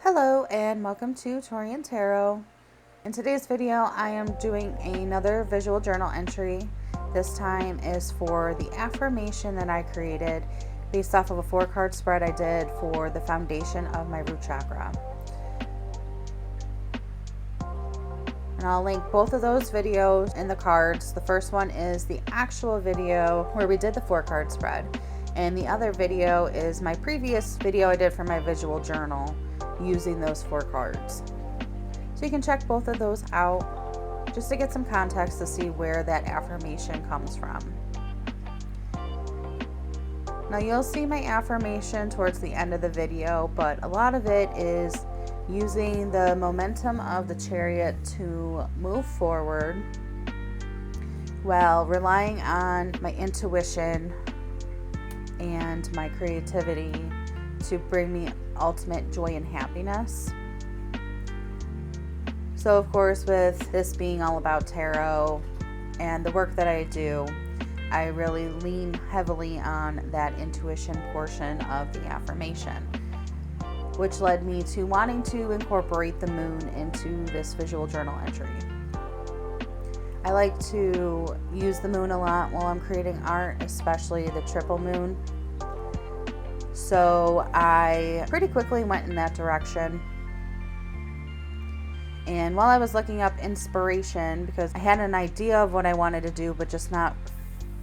Hello and welcome to Taurean Tarot. In today's video, I am doing another visual journal entry. This time is for the affirmation that I created based off of a 4-card spread I did for the foundation of my root chakra. And I'll link both of those videos in the cards. The first one is the actual video where we did the 4-card spread. And the other video is my previous video I did for my visual journal using those 4 cards. So you can check both of those out just to get some context to see where that affirmation comes from. Now you'll see my affirmation towards the end of the video, but a lot of it is using the momentum of the chariot to move forward while relying on my intuition and my creativity to bring me ultimate joy and happiness. So of course, with this being all about tarot and the work that I do, I really lean heavily on that intuition portion of the affirmation, which led me to wanting to incorporate the moon into this visual journal entry. I like to use the moon a lot while I'm creating art, especially the triple moon. So I pretty quickly went in that direction. And while I was looking up inspiration, because I had an idea of what I wanted to do, but just not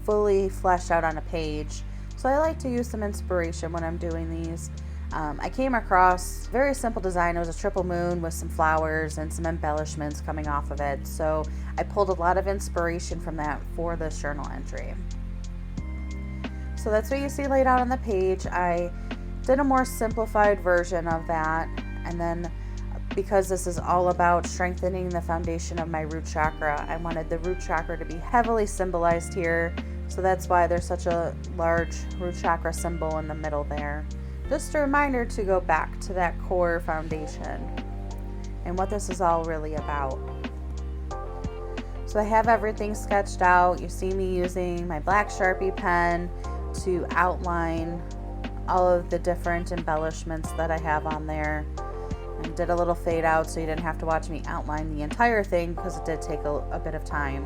fully fleshed out on a page. So I like to use some inspiration when I'm doing these. I came across a very simple design. It was a triple moon with some flowers and some embellishments coming off of it. So I pulled a lot of inspiration from that for this journal entry. So that's what you see laid out on the page. I did a more simplified version of that. And then because this is all about strengthening the foundation of my root chakra, I wanted the root chakra to be heavily symbolized here. So that's why there's such a large root chakra symbol in the middle there. Just a reminder to go back to that core foundation and what this is all really about. So I have everything sketched out. You see me using my black Sharpie pen to outline all of the different embellishments that I have on there, and did a little fade out so you didn't have to watch me outline the entire thing because it did take a bit of time.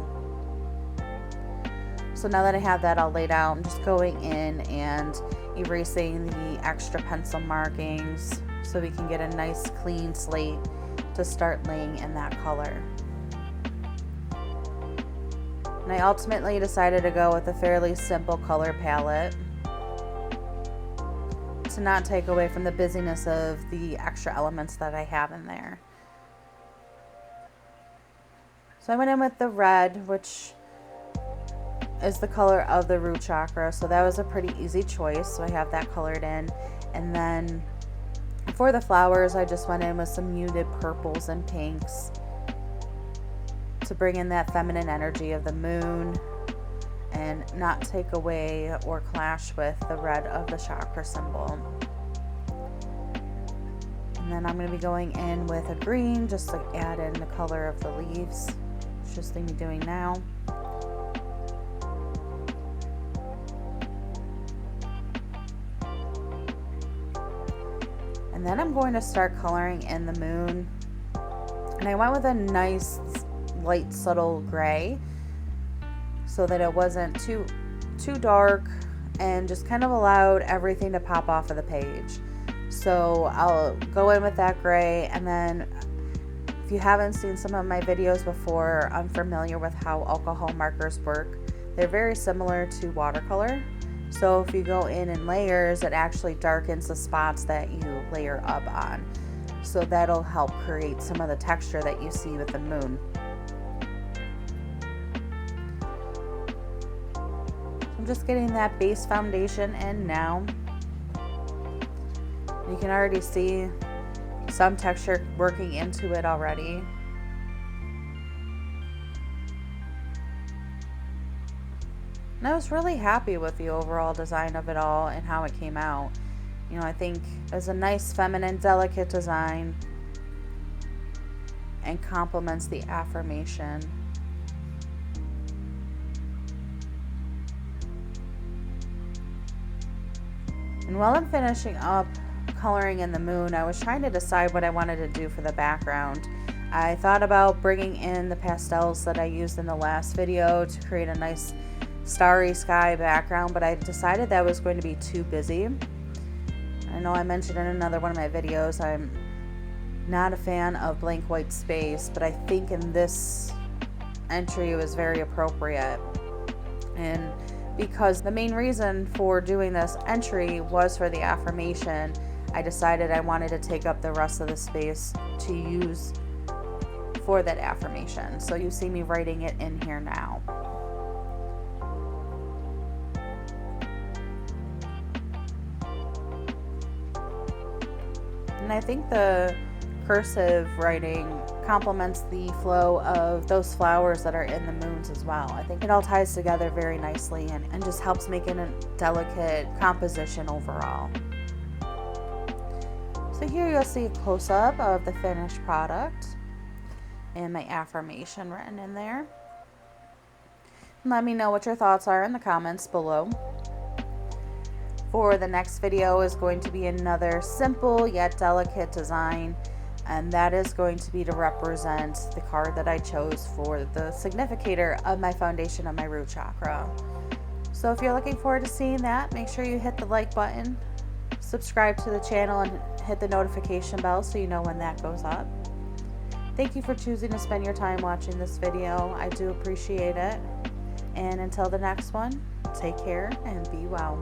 So now that I have that all laid out, I'm just going in and erasing the extra pencil markings so we can get a nice clean slate to start laying in that color. And I ultimately decided to go with a fairly simple color palette to not take away from the busyness of the extra elements that I have in there. So I went in with the red, which is the color of the root chakra, so that was a pretty easy choice. So I have that colored in. And then for the flowers, I just went in with some muted purples and pinks to bring in that feminine energy of the moon and not take away or clash with the red of the chakra symbol. And then I'm going to be going in with a green just to add in the color of the leaves. It's just me doing now. And then I'm going to start coloring in the moon. And I went with a nice light subtle gray so that it wasn't too dark and just kind of allowed everything to pop off of the page. So I'll go in with that gray, and then if you haven't seen some of my videos before, I'm familiar with how alcohol markers work. They're very similar to watercolor. So if you go in layers, it actually darkens the spots that you layer up on. So that'll help create some of the texture that you see with the moon. I'm just getting that base foundation in now. You can already see some texture working into it already. And I was really happy with the overall design of it all and how it came out. You know, I think it was a nice, feminine, delicate design and complements the affirmation. And while I'm finishing up coloring in the moon, I was trying to decide what I wanted to do for the background. I thought about bringing in the pastels that I used in the last video to create a nice starry sky background, but I decided that was going to be too busy. I know I mentioned in another one of my videos I'm not a fan of blank white space, but I think in this entry it was very appropriate. And because the main reason for doing this entry was for the affirmation, I decided I wanted to take up the rest of the space to use for that affirmation. So you see me writing it in here now. And I think the cursive writing complements the flow of those flowers that are in the moons as well. I think it all ties together very nicely and just helps make it a delicate composition overall. So here you'll see a close-up of the finished product and my affirmation written in there. Let me know what your thoughts are in the comments below. For the next video is going to be another simple yet delicate design, and that is going to be to represent the card that I chose for the significator of my foundation of my root chakra. So if you're looking forward to seeing that, make sure you hit the like button, subscribe to the channel, and hit the notification bell so you know when that goes up. Thank you for choosing to spend your time watching this video. I do appreciate it. And until the next one, take care and be well.